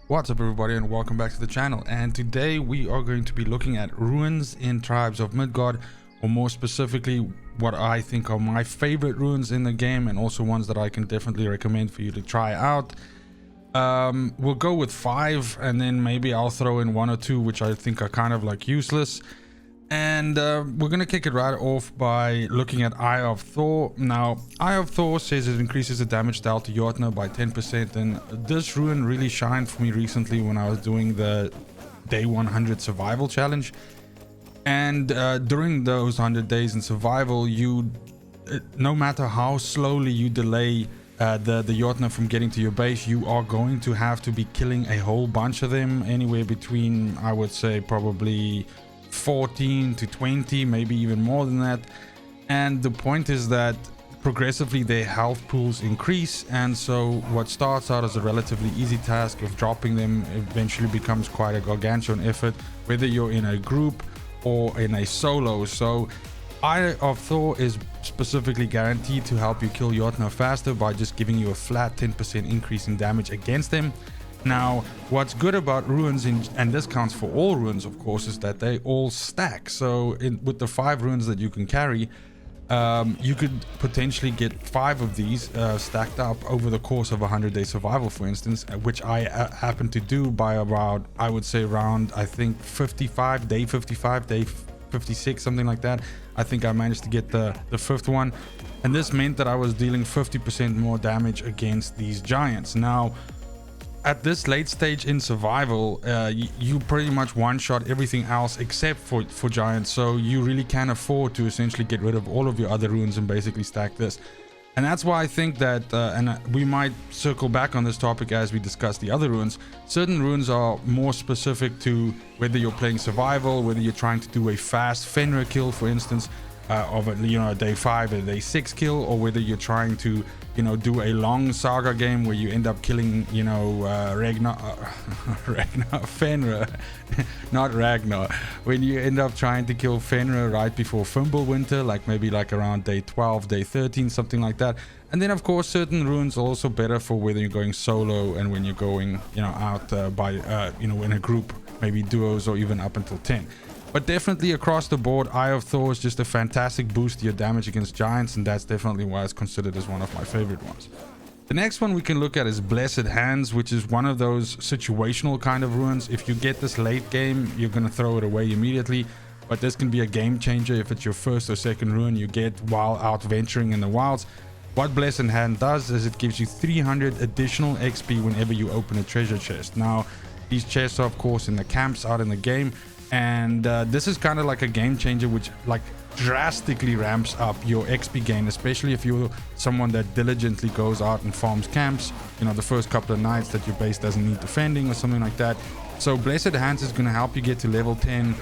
What's up everybody, and welcome back to the channel. And today we are going to be looking at runes in Tribes of Midgard, or more specifically what I think are my favorite runes in the game, and also ones that I can definitely recommend for you to try out. We'll go with 5, and then maybe I'll throw in 1 or 2 which I think are kind of like useless. And we're gonna kick it right off by looking at Eye of Thor. Now, Eye of Thor says it increases the damage dealt to Jotnar by 10%, and this rune really shined for me recently when I was doing the day 100 survival challenge. And during those 100 days in survival, no matter how slowly you delay the Jotnar from getting to your base, you are going to have to be killing a whole bunch of them, anywhere between, I would say, probably 14 to 20, maybe even more than that. And the point is that progressively their health pools increase, and so what starts out as a relatively easy task of dropping them eventually becomes quite a gargantuan effort, whether you're in a group or in a solo. So Eye of Thor is specifically guaranteed to help you kill Jotnar faster by just giving you a flat 10% increase in damage against them. Now, what's good about runes, and this counts for all runes of course, is that they all stack. So with the 5 runes that you can carry, you could potentially get 5 of these stacked up over the course of 100-day survival, for instance, which I happen to do by about, I would say, around, I think, day 56, something like that. I think I managed to get the 5th one, and this meant that I was dealing 50% more damage against these giants. Now, at this late stage in survival, you pretty much one-shot everything else except for giants, so you really can afford to essentially get rid of all of your other runes and basically stack this. And that's why I think that, and we might circle back on this topic as we discuss the other runes, certain runes are more specific to whether you're playing survival, whether you're trying to do a fast Fenrir kill, for instance, of a day 5 or day 6 kill, or whether you're trying to do a long saga game where you end up killing Fenrir not Ragnar, when you end up trying to kill Fenrir right before Fimbulwinter, like maybe like around day 12, day 13, something like that. And then of course certain runes are also better for whether you're going solo and when you're going out by in a group, maybe duos or even up until 10. But definitely across the board, Eye of Thor is just a fantastic boost to your damage against giants, and that's definitely why it's considered as one of my favorite ones. The next one we can look at is Blessed Hands, which is one of those situational kind of runes. If you get this late game, you're going to throw it away immediately, but this can be a game changer if it's your first or second rune you get while out venturing in the wilds. What Blessed Hand does is it gives you 300 additional XP whenever you open a treasure chest. Now, these chests are of course in the camps out in the game, and this is kind of like a game changer, which like drastically ramps up your XP gain, especially if you're someone that diligently goes out and farms camps, the first couple of nights that your base doesn't need defending or something like that. So Blessed Hands is going to help you get to level 10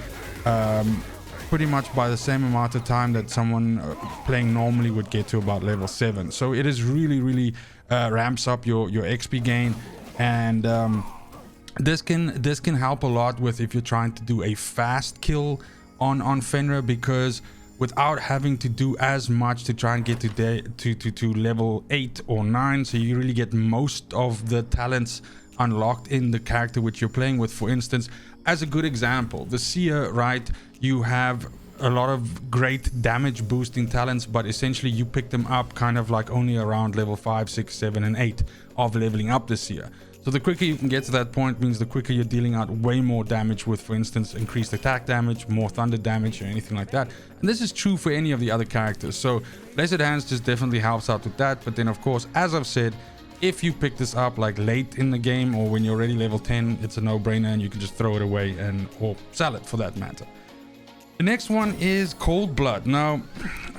pretty much by the same amount of time that someone playing normally would get to about level 7. So it is really ramps up your XP gain, and this can help a lot with if you're trying to do a fast kill on Fenrir, because without having to do as much to try and get to level 8 or 9, so you really get most of the talents unlocked in the character which you're playing with. For instance, as a good example, the seer, right? You have a lot of great damage boosting talents, but essentially you pick them up kind of like only around level 5, 6, 7 and 8 of leveling up the seer. So the quicker you can get to that point means the quicker you're dealing out way more damage with, for instance, increased attack damage, more thunder damage or anything like that. And this is true for any of the other characters. So Blessed Hands just definitely helps out with that. But then of course, as I've said, if you pick this up like late in the game or when you're already level 10, it's a no-brainer and you can just throw it away or sell it for that matter. The next one is Cold Blood. Now,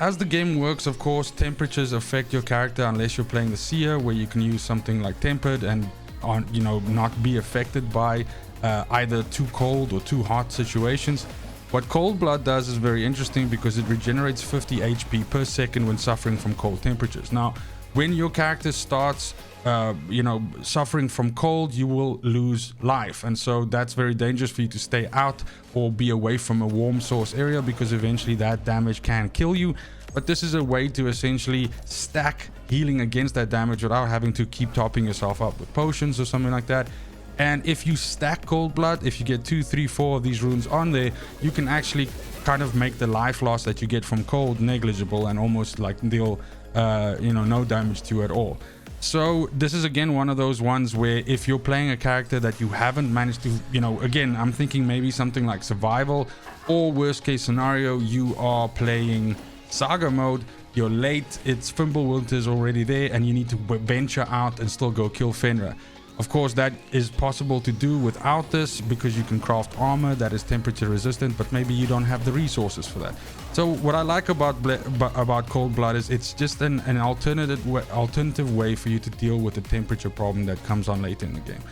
as the game works, of course, temperatures affect your character unless you're playing the seer, where you can use something like Tempered and not be affected by either too cold or too hot situations. What Cold Blood does is very interesting because it regenerates 50 HP per second when suffering from cold temperatures. Now, when your character starts suffering from cold, you will lose life, and so that's very dangerous for you to stay out or be away from a warm source area, because eventually that damage can kill you. But this is a way to essentially stack healing against that damage without having to keep topping yourself up with potions or something like that. And if you stack Cold Blood, if you get 2, 3, 4 of these runes on there, you can actually kind of make the life loss that you get from cold negligible and almost like deal no damage to you at all. So this is again one of those ones where if you're playing a character that you haven't managed to, again, I'm thinking maybe something like survival, or worst case scenario, you are playing saga mode, you're late, it's Fimbulwinter's already there, and you need to venture out and still go kill Fenrir. Of course, that is possible to do without this, because you can craft armor that is temperature resistant, but maybe you don't have the resources for that. So what I like about Cold Blood is it's just an alternative way for you to deal with the temperature problem that comes on later in the game.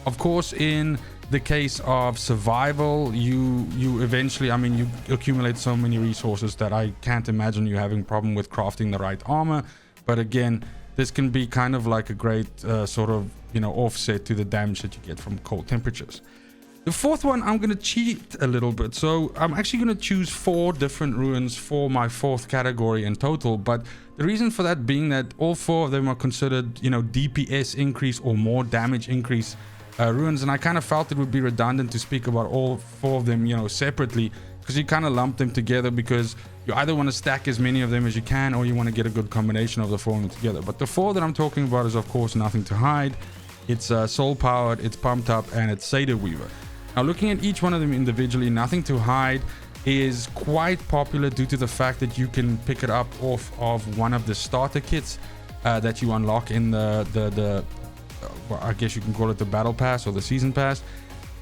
Of course, in the case of survival, you eventually, you accumulate so many resources that I can't imagine you having a problem with crafting the right armor. But again, this can be kind of like a great offset to the damage that you get from cold temperatures. The fourth one, I'm going to cheat a little bit. So I'm actually going to choose 4 different runes for my 4th category in total. But the reason for that being that all 4 of them are considered, DPS increase or more damage increase runes. And I kind of felt it would be redundant to speak about all 4 of them, separately, because you kind of lump them together because you either want to stack as many of them as you can, or you want to get a good combination of the 4 of them together. But the 4 that I'm talking about is, of course, Nothing to Hide. It's soul powered, it's pumped up, and it's Satyr Weaver. Now, looking at each one of them individually, Nothing to Hide is quite popular due to the fact that you can pick it up off of one of the starter kits that you unlock in the I guess you can call it the battle pass or the season pass.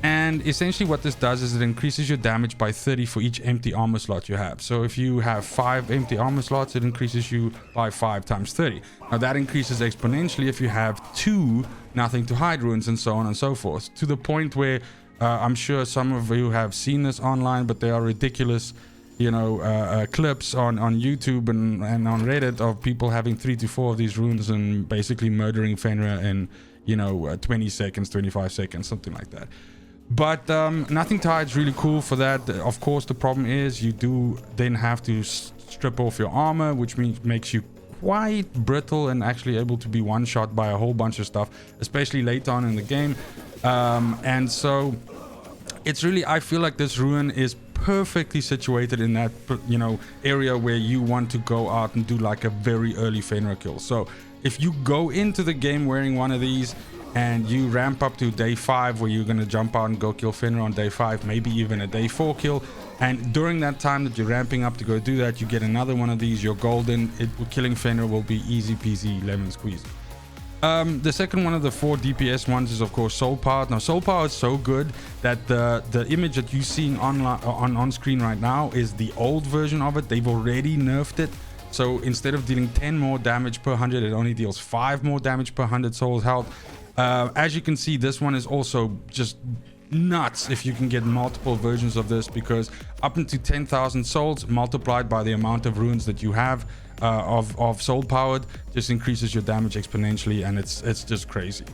And essentially what this does is it increases your damage by 30 for each empty armor slot you have. So if you have 5 empty armor slots, it increases you by 5 times 30. Now that increases exponentially if you have 2 Nothing to Hide runes, and so on and so forth, to the point where I'm sure some of you have seen this online, but there are ridiculous clips on YouTube and on Reddit of people having 3 to 4 of these runes and basically murdering Fenrir in 20 seconds, 25 seconds, something like that. But Nothing to Hide is really cool for that. Of course, the problem is you do then have to strip off your armor, which makes you quite brittle and actually able to be one shot by a whole bunch of stuff, especially late on in the game. And so it's really, I feel like this rune is perfectly situated in that area where you want to go out and do like a very early Fenrir kill. So if you go into the game wearing one of these and you ramp up to day 5 where you're going to jump out and go kill Fenrir on day 5, maybe even a day 4 kill, and during that time that you're ramping up to go do that, you get another one of these, you're golden. Killing Fenrir will be easy peasy lemon squeezy. The second one of the 4 DPS ones is, of course, Soul Power. Now, Soul Power is so good that the image that you're seeing on screen right now is the old version of it. They've already nerfed it. So instead of dealing 10 more damage per 100, it only deals 5 more damage per 100 souls health. As you can see, this one is also just nuts if you can get multiple versions of this, because up into 10,000 souls multiplied by the amount of runes that you have of soul powered just increases your damage exponentially, and it's just crazy.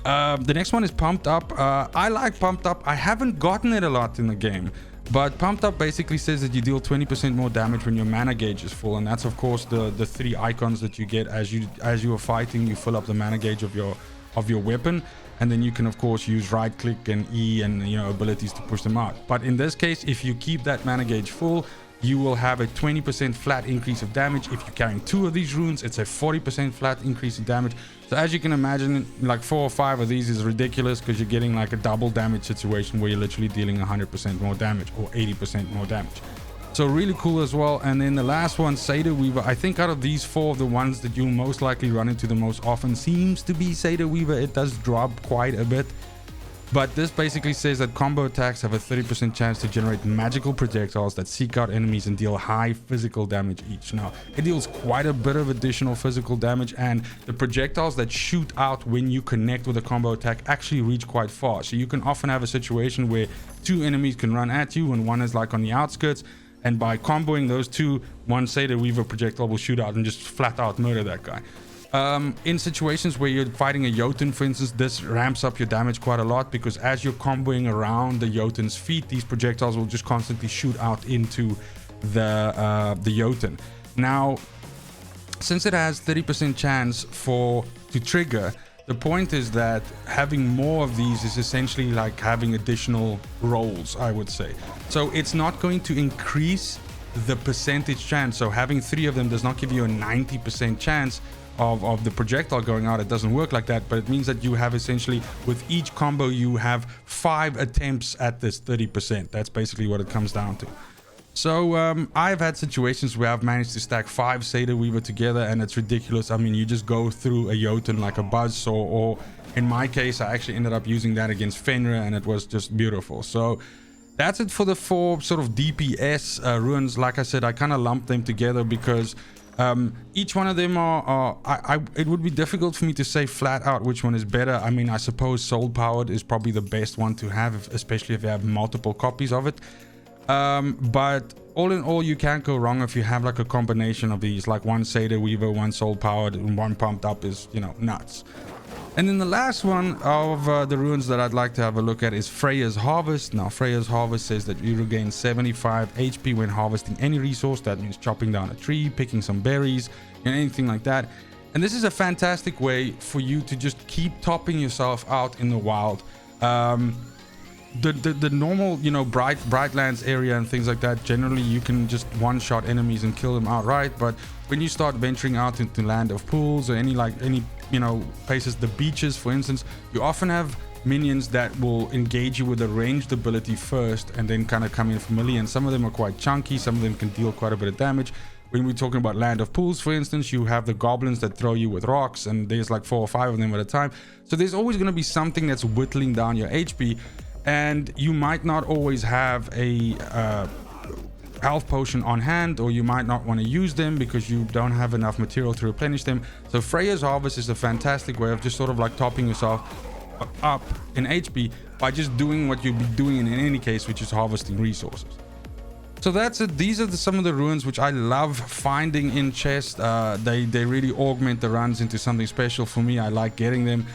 The next one is Pumped Up. I like Pumped Up. I haven't gotten it a lot in the game, but Pumped Up basically says that you deal 20% more damage when your mana gauge is full, and that's of course the 3 icons that you get as you are fighting. You fill up the mana gauge of your weapon, and then you can of course use right click and E and abilities to push them out. But in this case, if you keep that mana gauge full, you will have a 20% flat increase of damage. If you're carrying 2 of these runes, it's a 40% flat increase in damage. So as you can imagine, like 4 or 5 of these is ridiculous, because you're getting like a double damage situation where you're literally dealing 100% more damage or 80% more damage. So really cool as well. And then the last one, Satyr Weaver. I think out of these 4, the ones that you'll most likely run into the most often seems to be Satyr Weaver. It does drop quite a bit. But this basically says that combo attacks have a 30% chance to generate magical projectiles that seek out enemies and deal high physical damage each. Now, it deals quite a bit of additional physical damage, and the projectiles that shoot out when you connect with a combo attack actually reach quite far. So you can often have a situation where 2 enemies can run at you and one is like on the outskirts, and by comboing those 2, one Satyr Weaver projectile will shoot out and just flat out murder that guy. In situations where you're fighting a Jotun, for instance, this ramps up your damage quite a lot, because as you're comboing around the Jotun's feet, these projectiles will just constantly shoot out into the Jotun. Now, since it has 30% chance to trigger, The point is that having more of these is essentially like having additional rolls, I would say. So it's not going to increase the percentage chance. So having 3 of them does not give you a 90% chance of the projectile going out. It doesn't work like that, but it means that you have essentially, with each combo, you have 5 attempts at this 30%. That's basically what it comes down to. So I've had situations where I've managed to stack 5 Satyr Weaver together, and it's ridiculous. I mean, you just go through a Jotun like a buzzsaw, or in my case, I actually ended up using that against Fenrir, and it was just beautiful. So that's it for the 4 sort of DPS runes. Like I said, I kind of lumped them together because each one of them it would be difficult for me to say flat out which one is better. I mean, I suppose soul powered is probably the best one to have, especially if you have multiple copies of it. But all in all, you can't go wrong if you have like a combination of these, like 1 Satyr Weaver, 1 soul powered, and 1 pumped up is, you know, nuts. And then the last one of the runes that I'd like to have a look at is Freyas Harvest. Now, Freyas Harvest says that you regain 75 HP when harvesting any resource. That means chopping down a tree, picking some berries, and anything like that. And this is a fantastic way for you to just keep topping yourself out in the wild. The normal, you know, bright lands area and things like that, generally you can just one-shot enemies and kill them outright. But when you start venturing out into land of pools or any you know, places, the beaches for instance, you often have minions that will engage you with a ranged ability first and then kind of come in for melee, and some of them are quite chunky, some of them can deal quite a bit of damage. When we're talking about land of pools, for instance, you have the goblins that throw you with rocks, and there's like 4 or 5 of them at a time. So there's always going to be something that's whittling down your HP, and you might not always have a health potion on hand, or you might not want to use them because you don't have enough material to replenish them. So Freyas Harvest is a fantastic way of just sort of like topping yourself up in HP by just doing what you'd be doing in any case, which is harvesting resources. So that's it. These are some of the runes which I love finding in chests. They really augment the runs into something special for me. I like getting them.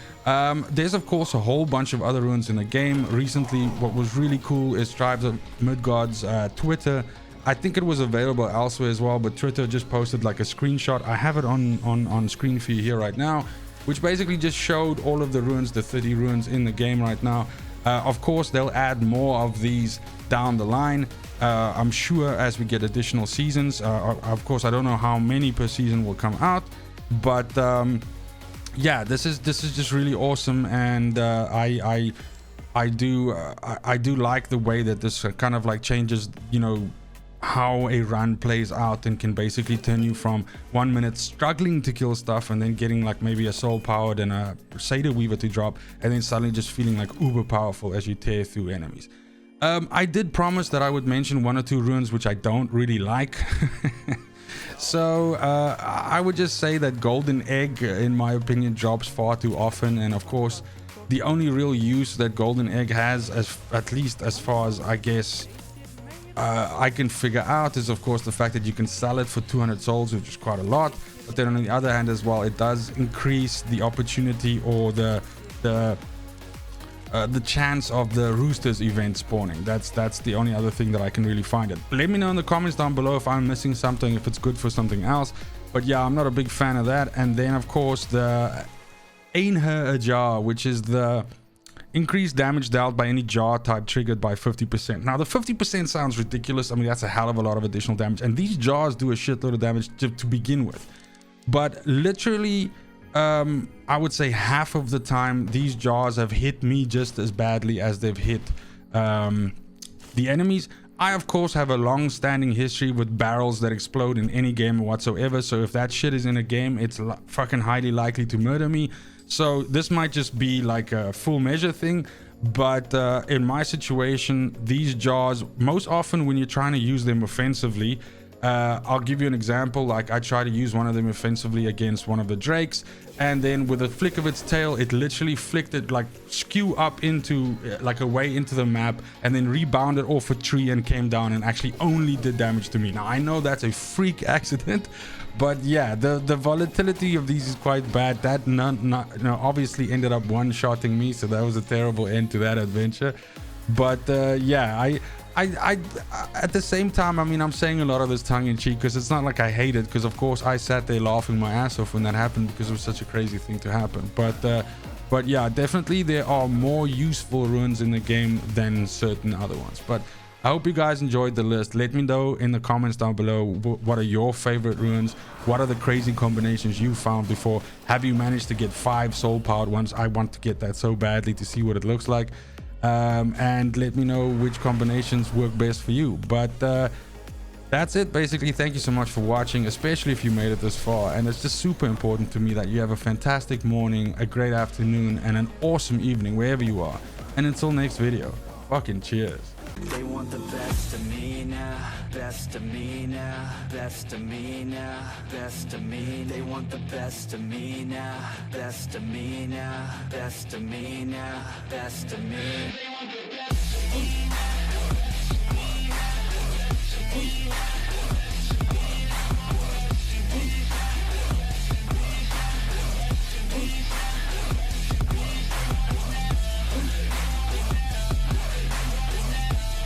There's of course a whole bunch of other runes in the game. Recently, what was really cool is Tribes of Midgard's Twitter. I think it was available elsewhere as well, but Twitter just posted like a screenshot. I have it on screen for you here right now, which basically just showed all of the runes, the 30 runes in the game right now. Of course, they'll add more of these down the line. I'm sure as we get additional seasons. Of course, I don't know how many per season will come out, but yeah, this is just really awesome, and I do like the way that this kind of like changes, you know, how a run plays out, and can basically turn you from 1 minute struggling to kill stuff and then getting like maybe a soul powered and a Satyr Weaver to drop, and then suddenly just feeling like uber powerful as you tear through enemies. I did promise that I would mention 1 or 2 runes which I don't really like. So I would just say that Golden Egg, in my opinion, drops far too often, and of course the only real use that Golden Egg has, at least as far as I guess I can figure out, is of course the fact that you can sell it for 200 souls, which is quite a lot. But then on the other hand as well, it does increase the opportunity or the chance of the roosters event spawning. That's the only other thing that I can really find it. Let me know in the comments down below if I'm missing something, if it's good for something else. But yeah, I'm not a big fan of that. And then of course the Einher Ajar, which is the increased damage dealt by any jar type triggered by 50%. Now the 50% sounds ridiculous. I mean, that's a hell of a lot of additional damage, and these jars do a shitload of damage to begin with. But literally, I would say half of the time these jars have hit me just as badly as they've hit the enemies. I of course have a long-standing history with barrels that explode in any game whatsoever, so if that shit is in a game, it's fucking highly likely to murder me. So this might just be like a full measure thing, but in my situation, these jars, most often when you're trying to use them offensively, I'll give you an example. Like I try to use one of them offensively against one of the drakes, and then with a flick of its tail, it literally flicked it like skew up into like away into the map, and then rebounded off a tree and came down and actually only did damage to me. Now I know that's a freak accident, but yeah, the volatility of these is quite bad. That obviously ended up one-shotting me, so that was a terrible end to that adventure. But yeah, I at the same time, I mean, I'm saying a lot of this tongue-in-cheek because it's not like I hate it, because of course I sat there laughing my ass off when that happened because it was such a crazy thing to happen. But yeah, definitely there are more useful runes in the game than certain other ones. But I hope you guys enjoyed the list. Let me know in the comments down below, what are your favorite runes? What are the crazy combinations you found before? Have you managed to get 5 soul powered ones? I want to get that so badly to see what it looks like. And let me know which combinations work best for you. But that's it basically. Thank you so much for watching, especially if you made it this far. And it's just super important to me that you have a fantastic morning, a great afternoon, and an awesome evening wherever you are. And until next video, fucking cheers. They want the best of me now, best of me now, best of me now, best of me. They want the best of me now, best of me now, best of me now, best of me.